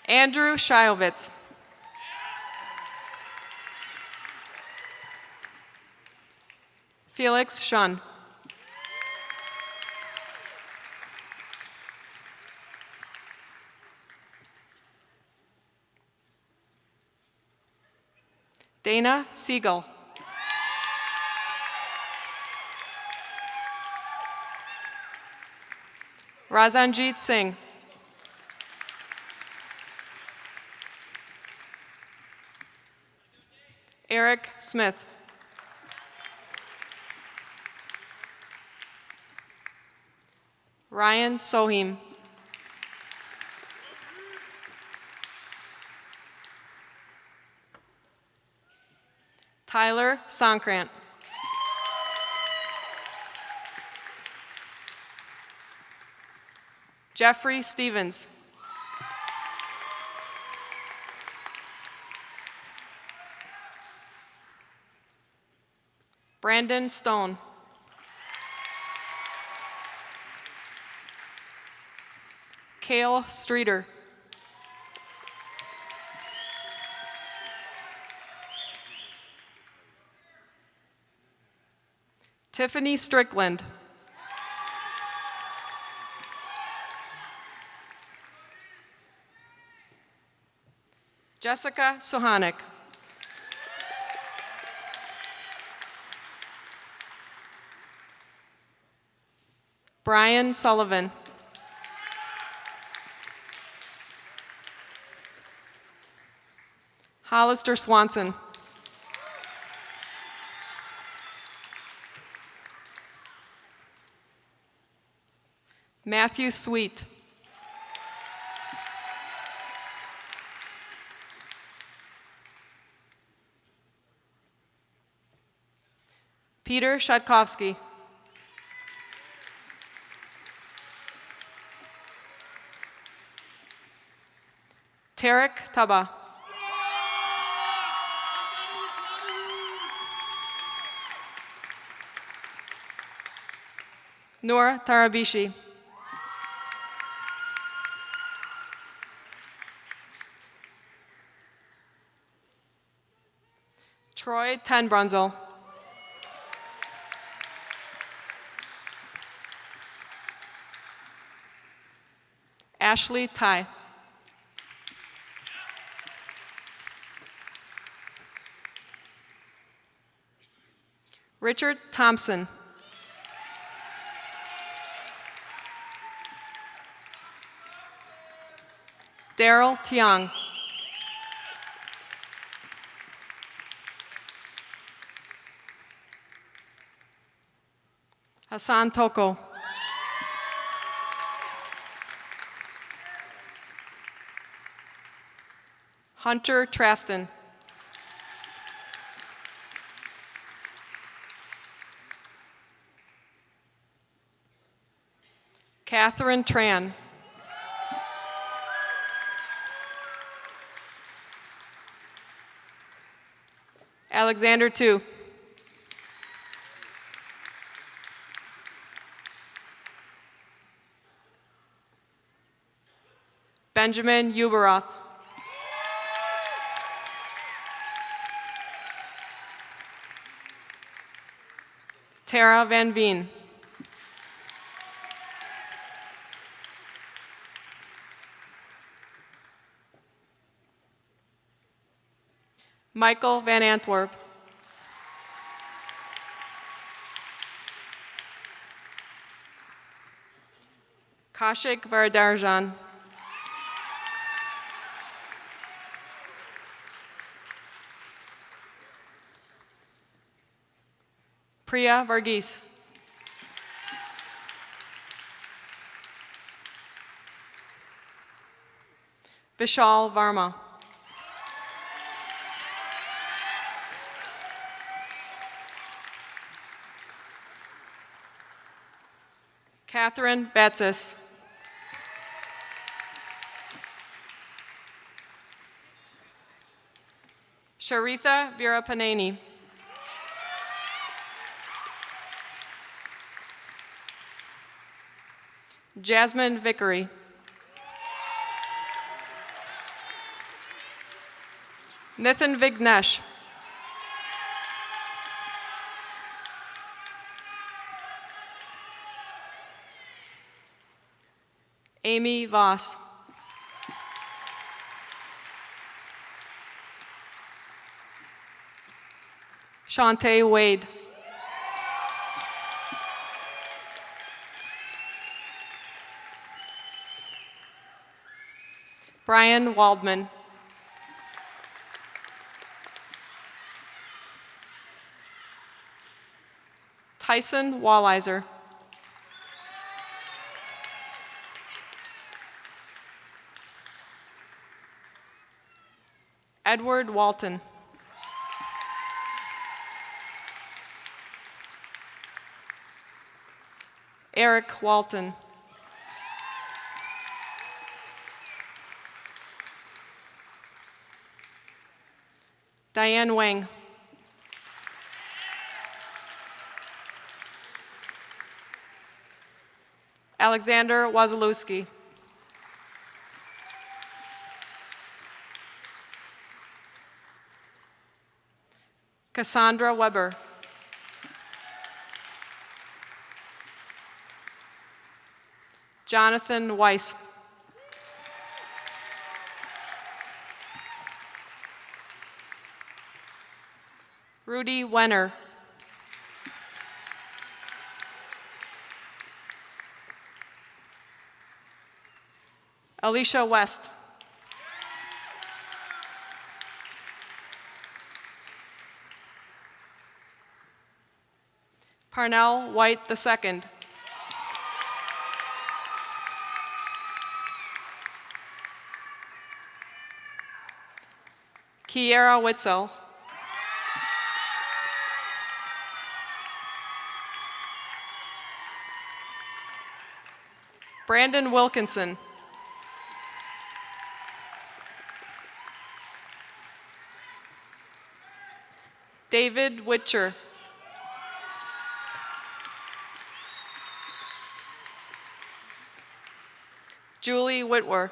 Andrew Shiovitz. Felix Shun. Dana Siegel. Razanjit Singh. Eric Smith. Ryan Sohim. Tyler Sonkrant. Jeffrey Stevens. Brandon Stone. Cale Streeter. Tiffany Strickland. Jessica Sohanik. Brian Sullivan. Hollister Swanson. Matthew Sweet. Peter Shatkovsky. Tarek Taba. Noor Tarabishi. Troy Tenbrunzel. Ashley Tai. Richard Thompson. Daryl Tiang. Hassan Toko. Hunter Trafton. Catherine Tran. Alexander Tu. Benjamin Uberoth. Tara Van Veen. Michael Van Antwerp. Kaushik Varadarjan. Priya Varghese. Vishal Varma. Catherine Batsis. Sharitha Virapaneni. Jasmine Vickery. Nithin Vignesh. Amy Voss. Shantae Wade. Brian Waldman. Tyson Walliser. Edward Walton. Eric Walton. Diane Wang. Alexander Wazalewski. Cassandra Weber. Jonathan Weiss. Rudy Wenner. Alicia West. Parnell White II. Kiera Witzel. Brandon Wilkinson. David Witcher. Julie Whitwer.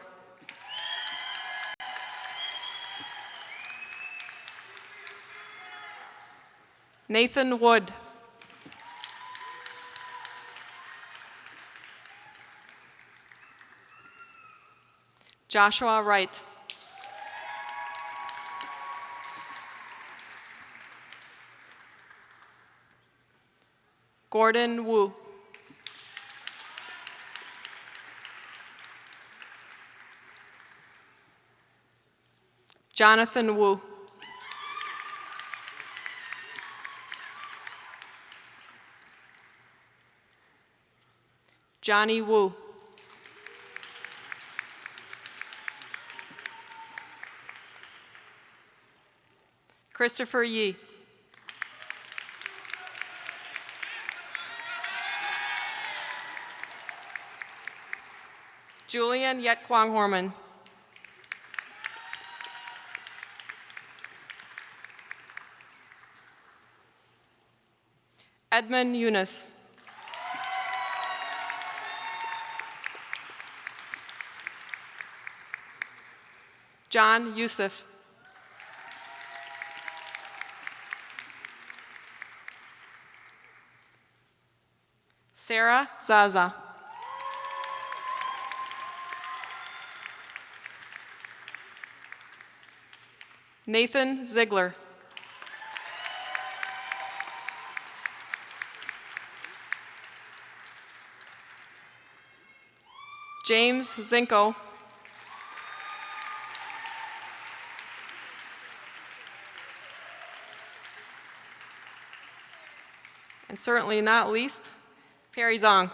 Nathan Wood. Joshua Wright. Gordon Wu. Jonathan Wu. Johnny Wu. Christopher Yee. Julian Yet Kwang Horman. Edmund Eunice. John Yusuf. Sarah Zaza. Nathan Ziegler. James Zinko. And certainly not least, Perry Zong.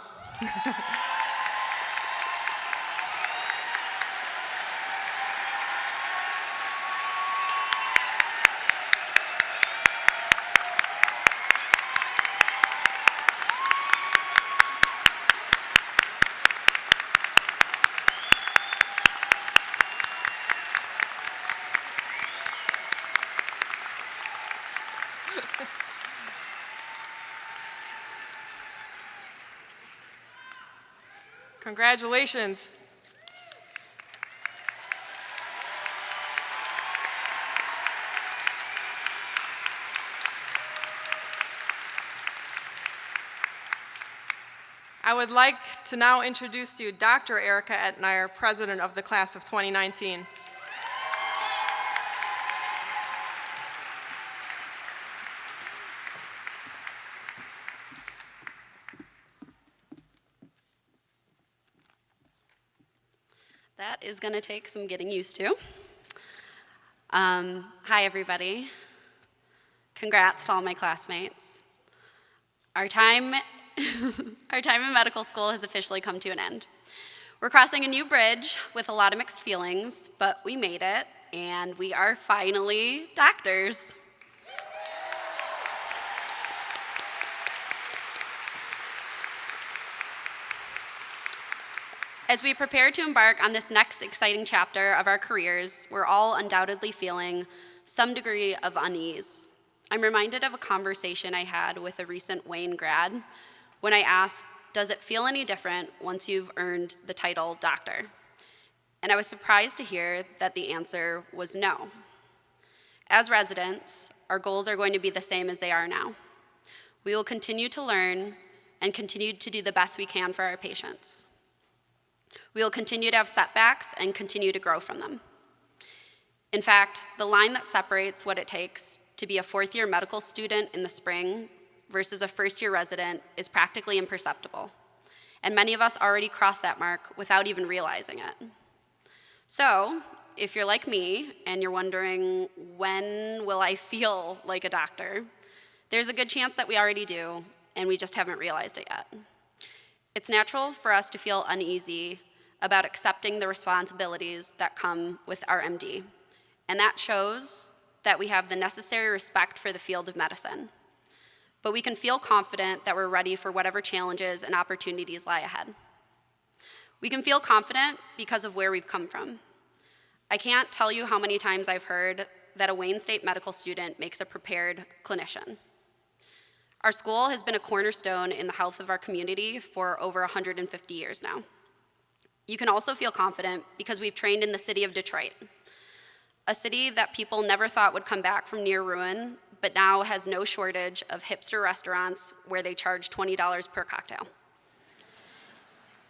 Congratulations. I would like to now introduce to you Dr. Erica Etnier, President of the Class of 2019.
That is going to take some getting used to. Hi, everybody. Congrats to all my classmates. Our time in medical school has officially come to an end. We're crossing a new bridge with a lot of mixed feelings, but we made it, and we are finally doctors. As we prepare to embark on this next exciting chapter of our careers, we're all undoubtedly feeling some degree of unease. I'm reminded of a conversation I had with a recent Wayne grad when I asked, does it feel any different once you've earned the title doctor? And I was surprised to hear that the answer was no. As residents, our goals are going to be the same as they are now. We will continue to learn and continue to do the best we can for our patients. We will continue to have setbacks and continue to grow from them. In fact, the line that separates what it takes to be a fourth-year medical student in the spring versus a first-year resident is practically imperceptible, and many of us already crossed that mark without even realizing it. So, if you're like me and you're wondering, when will I feel like a doctor? There's a good chance that we already do, and we just haven't realized it yet. It's natural for us to feel uneasy about accepting the responsibilities that come with our MD, and that shows that we have the necessary respect for the field of medicine. But we can feel confident that we're ready for whatever challenges and opportunities lie ahead. We can feel confident because of where we've come from. I can't tell you how many times I've heard that a Wayne State medical student makes a prepared clinician. Our school has been a cornerstone in the health of our community for over 150 years now. You can also feel confident because we've trained in the city of Detroit, a city that people never thought would come back from near ruin, but now has no shortage of hipster restaurants where they charge $20 per cocktail.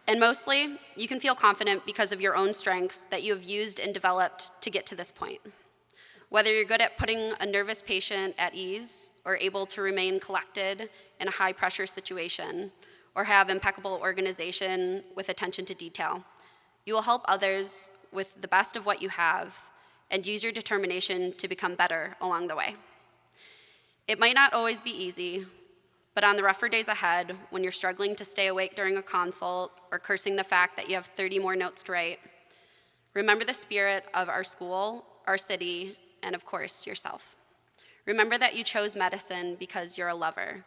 And mostly, you can feel confident because of your own strengths that you have used and developed to get to this point. Whether you're good at putting a nervous patient at ease, or able to remain collected in a high-pressure situation, or have impeccable organization with attention to detail, you will help others with the best of what you have and use your determination to become better along the way. It might not always be easy, but on the rougher days ahead, when you're struggling to stay awake during a consult or cursing the fact that you have 30 more notes to write, remember the spirit of our school, our city, and of course, yourself. Remember that you chose medicine because you're a lover,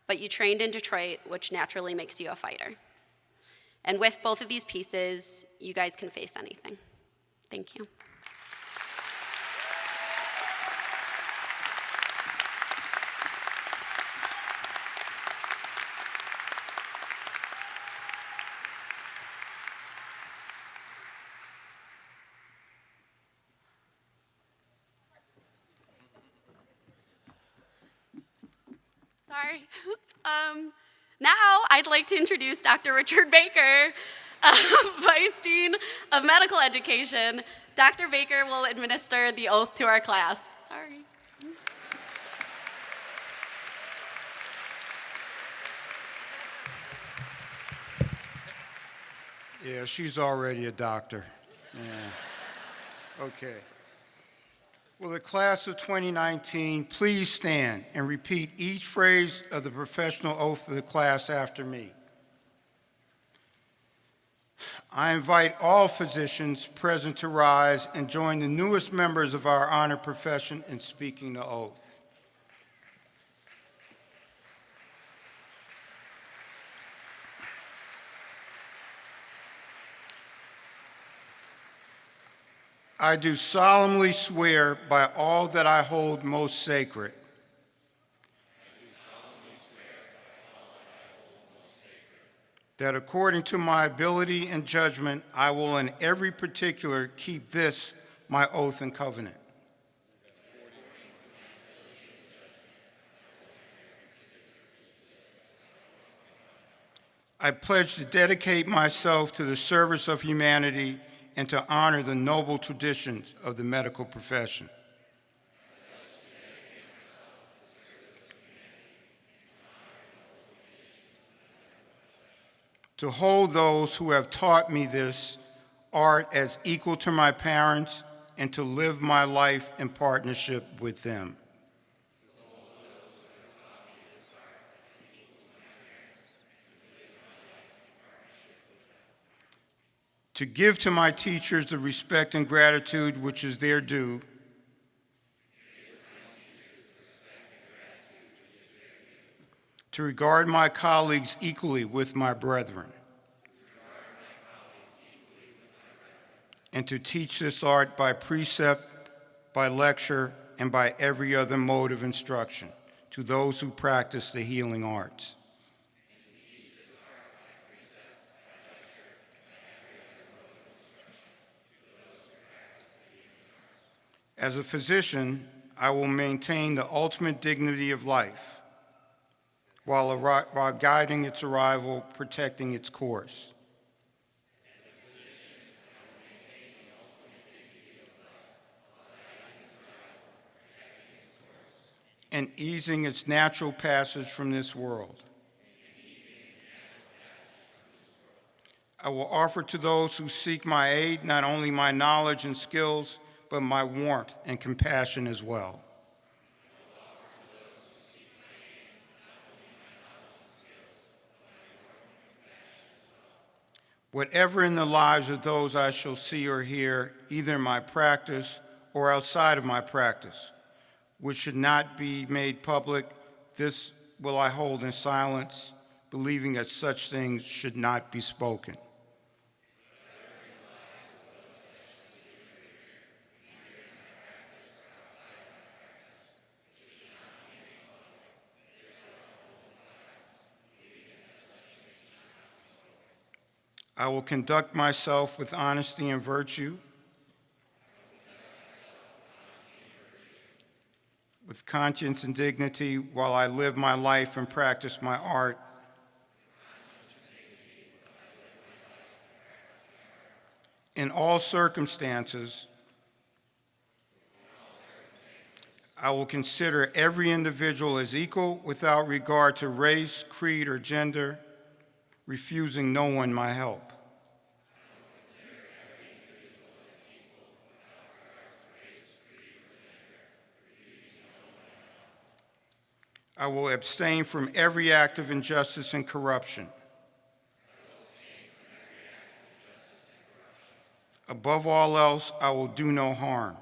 but you trained in Detroit, which naturally makes you a fighter. And with both of these pieces, you guys can face anything. Thank you. Sorry. Now I'd like to introduce Dr. Richard Baker, Vice Dean of Medical Education. Dr. Baker will administer the oath to our class. Sorry.
Yeah, she's already a doctor. Yeah. Okay. Will the class of 2019 please stand and repeat each phrase of the professional oath of the class after me? I invite all physicians present to rise and join the newest members of our honored profession in speaking the oath. I do solemnly swear by all that I hold most sacred that according to my ability and judgment, I will in every particular keep this, my oath and covenant. I pledge to dedicate myself to the service of humanity and to honor the noble traditions of the medical profession. To hold those who have taught me this art as equal to my parents and to live my life in partnership with them. To give to my teachers the respect and gratitude which is their due. To regard my colleagues equally with my brethren. And to teach this art by precept, by lecture, and by every other mode of instruction to those who practice the healing arts. As a physician, I will maintain the ultimate dignity of life while guiding its arrival, protecting its course. And easing its natural passage from this world. I will offer to those who seek my aid not only my knowledge and skills, but my warmth and compassion as well. Whatever in the lives of those I shall see or hear, either in my practice or outside of my practice, which should not be made public, this will I hold in silence, believing that such things should not be spoken. I will conduct myself with honesty and virtue, with conscience and dignity while I live my life and practice my art. In all circumstances, I will consider every individual as equal without regard to race, creed, or gender, refusing no one my help. I will abstain from every act of injustice and corruption. Above all else, I will do no harm.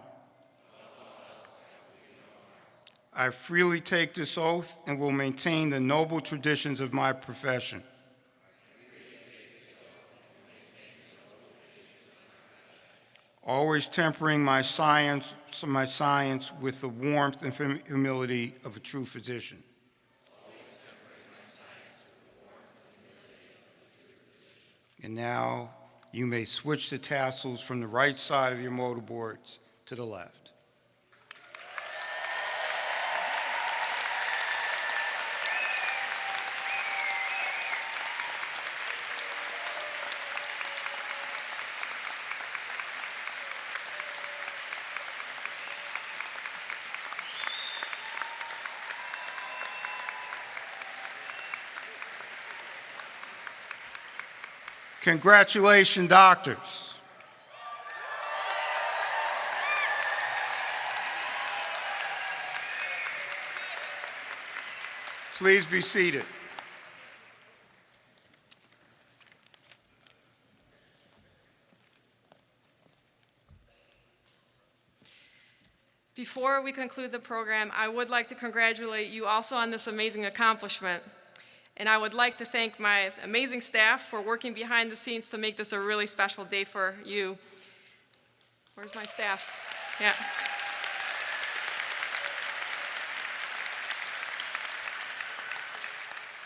I freely take this oath and will maintain the noble traditions of my profession. Always tempering my science with the warmth and humility of a true physician. And now you may switch the tassels from the right side of your motorboards to the left. Congratulations, doctors. Please be seated.
Before we conclude the program, I would like to congratulate you also on this amazing accomplishment. And I would like to thank my amazing staff for working behind the scenes to make this a really special day for you. Where's my staff? Yeah.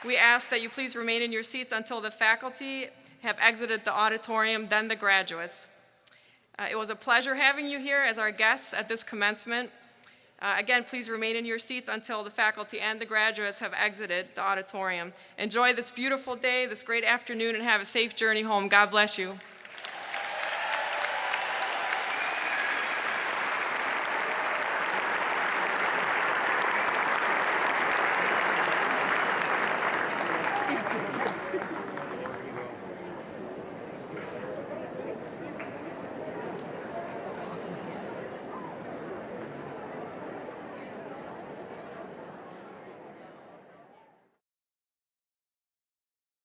We ask that you please remain in your seats until the faculty have exited the auditorium, then the graduates. It was a pleasure having you here as our guests at this commencement. Again, please remain in your seats until the faculty and the graduates have exited the auditorium. Enjoy this beautiful day, this great afternoon, and have a safe journey home. God bless you.